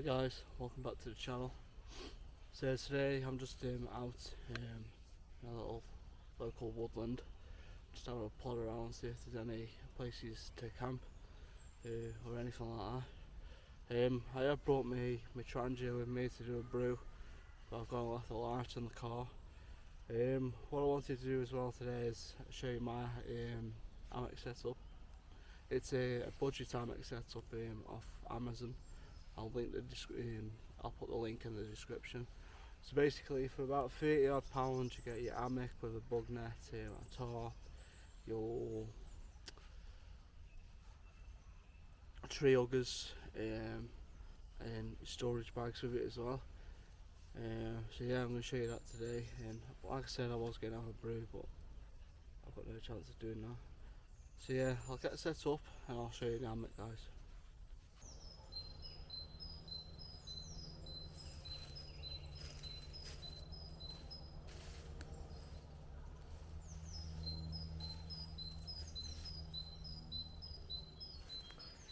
Hi guys, welcome back to the channel. So today I'm just out in a little local woodland, just having a plod around, see if there's any places to camp or anything like that. I have brought my Trangia with me to do a brew, but I've gone and left the light in the car. What I wanted to do as well today is show you my hammock setup. It's a budget hammock setup off Amazon. I'll put the link in the description. So basically, for about £30 odd you get your hammock with a bug net, a tarp, your tree huggers, and storage bags with it as well. So yeah, I'm going to show you that today. And like I said, I was going to have a brew, but I've got no chance of doing that. So yeah, I'll get set up and I'll show you the hammock, guys.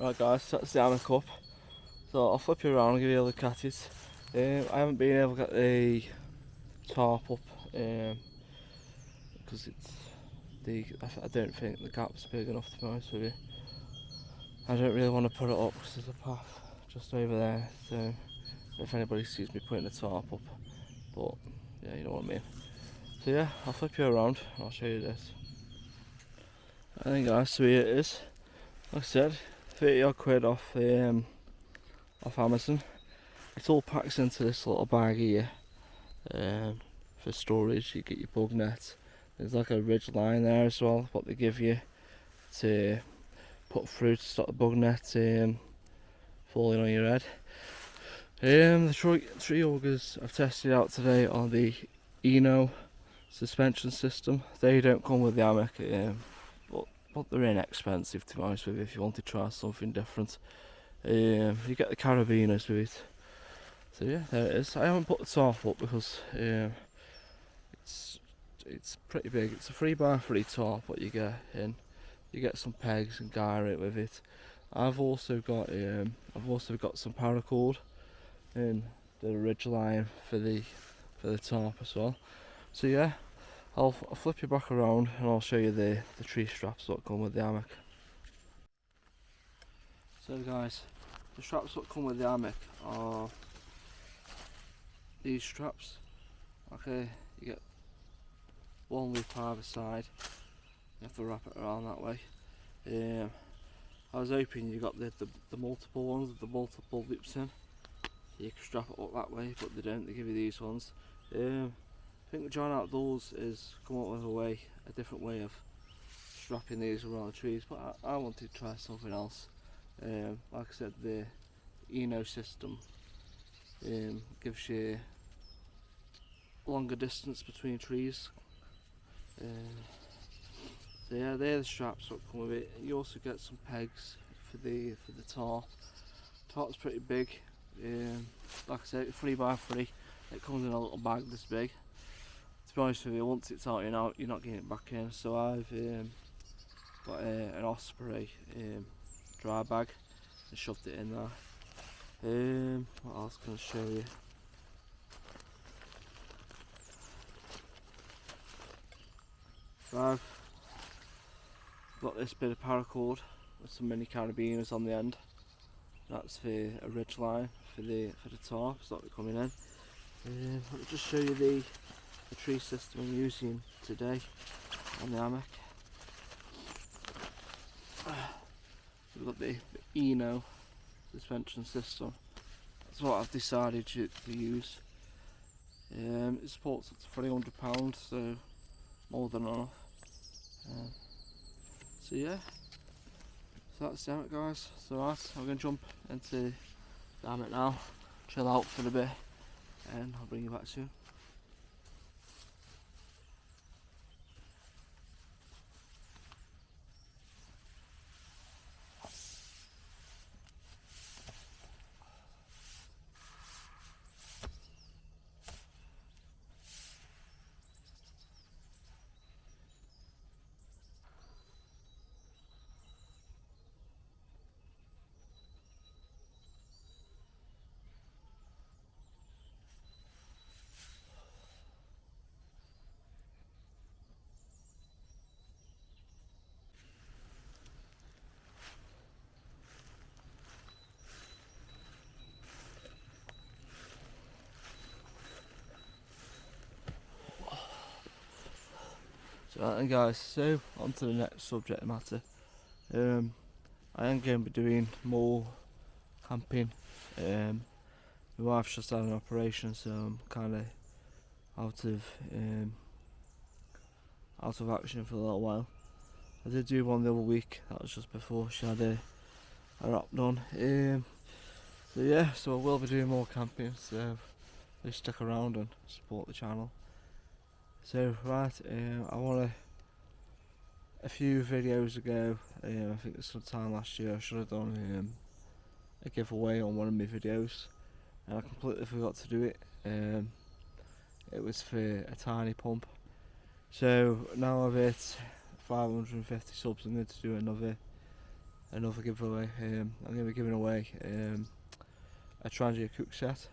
Right guys, that's the hammock up. So I'll flip you around and give you a look at it. I haven't been able to get the tarp up because I don't think the gap's big enough, to be honest with you. I don't really want to put it up because there's a path just over there, so if anybody sees me putting the tarp up, but yeah, you know what I mean. So yeah, I'll flip you around and I'll show you this. I think guys, so here it is. Like I said, 30 odd quid off Amazon. It all packs into this little bag here for storage. You get your bug net. There's like a ridge line there as well, what they give you to put through to stop the bug net falling on your head. The tree augers I've tested out today are the Eno suspension system. They don't come with the hammock, but they're inexpensive, to be honest with you, if you want to try something different. You get the carabiners with it. So yeah, there it is. I haven't put the tarp up because it's pretty big. It's a 3x3 tarp what you get in. You get some pegs and gyre it with it. I've also got some paracord in the ridge line for the tarp as well. So yeah, I'll flip you back around and I'll show you the tree straps that come with the hammock. So guys, the straps that come with the hammock are these straps. Okay, you get one loop either side. You have to wrap it around that way. I was hoping you got the multiple ones with the multiple loops in. You can strap it up that way, but they don't. They give you these ones. I think John Outdoors has come up with a different way of strapping these around the trees, but I wanted to try something else. Like I said, the Eno system gives you longer distance between trees. So yeah, they're the straps that come with it. You also get some pegs for the tarp. Tarp's pretty big. Like I said, 3x3. It comes in a little bag this big. To be honest with you, once it's out, you're not getting it back in. So I've got an Osprey dry bag and shoved it in there. What else can I show you? So I've got this bit of paracord with some mini carabiners on the end. That's for a ridge line for the tarps that are coming in. Let me just show you the tree system I'm using today on the hammock. We've got the Eno suspension system. That's what I've decided to use. It supports up to £300, so more than enough. So yeah, so that's the hammock, guys. So right, I'm going to jump into the hammock now, chill out for a bit, and I'll bring you back soon. So then guys, so on to the next subject matter. I am going to be doing more camping. My wife's just had an operation, so I'm kind of out of action for a little while. I did do one the other week. That was just before she had her op done. So yeah, so I will be doing more camping. So please stick around and support the channel. So right, I want a few videos ago. I think it was sometime last year. I should have done a giveaway on one of my videos, and I completely forgot to do it. It was for a tiny pump. So now I've hit 550 subs. I'm going to do another giveaway. I'm going to be giving away a Trangia cook set.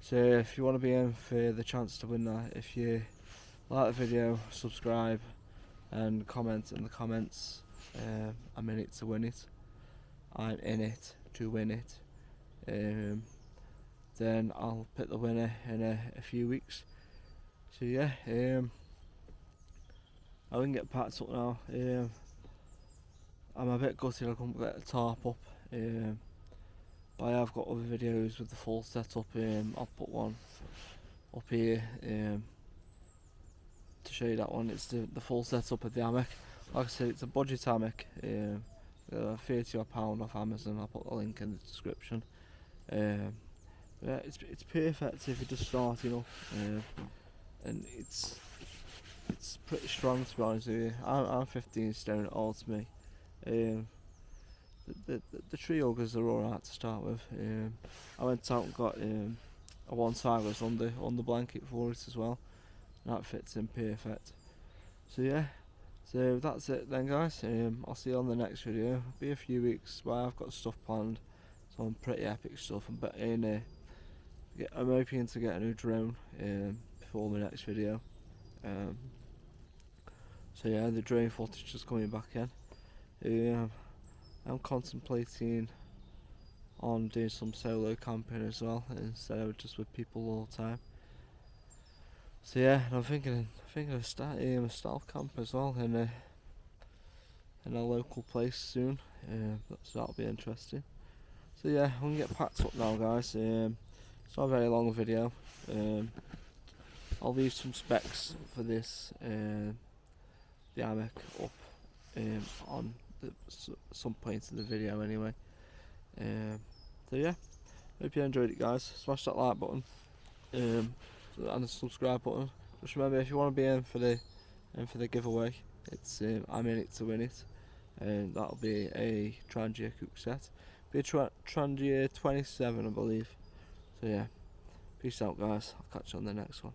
So if you want to be in for the chance to win that, if you like the video, subscribe and comment in the comments. I'm in it to win it. I'm in it to win it. Then I'll pick the winner in a few weeks. So yeah, I can get packed up now. I'm a bit gutted I couldn't get the tarp up, but I have got other videos with the full setup. I'll put one up here to show you that one. It's the full setup of the hammock. Like I said, it's a budget hammock, £30 off Amazon. I'll put the link in the description. Yeah, it's perfect if you're just starting up, and it's pretty strong, to be honest with you. I'm 15 stone all to me. The tree huggers are alright to start with. I went out and got a one-siders under blanket for it as well. That fits in perfect. So yeah, so that's it then guys. I'll see you on the next video. It'll be a few weeks, but I've got stuff planned, some pretty epic stuff. I'm hoping to get a new drone before the next video. So yeah, the drone footage is coming back in. I'm contemplating on doing some solo camping as well, instead of just with people all the time. So yeah, and I'm thinking of starting a stealth camp as well in a local place soon. So that'll be interesting. So yeah, I'm gonna get packed up now guys. It's not a very long video. I'll leave some specs for this the hammock up on some point in the video anyway. So yeah, hope you enjoyed it guys. Smash that like button and the subscribe button. Just remember, if you want to be in for the giveaway, it's I'm in it to win it, and that'll be a Trangia cook set. Be a Trangia 27 I believe. So yeah, peace out guys. I'll catch you on the next one.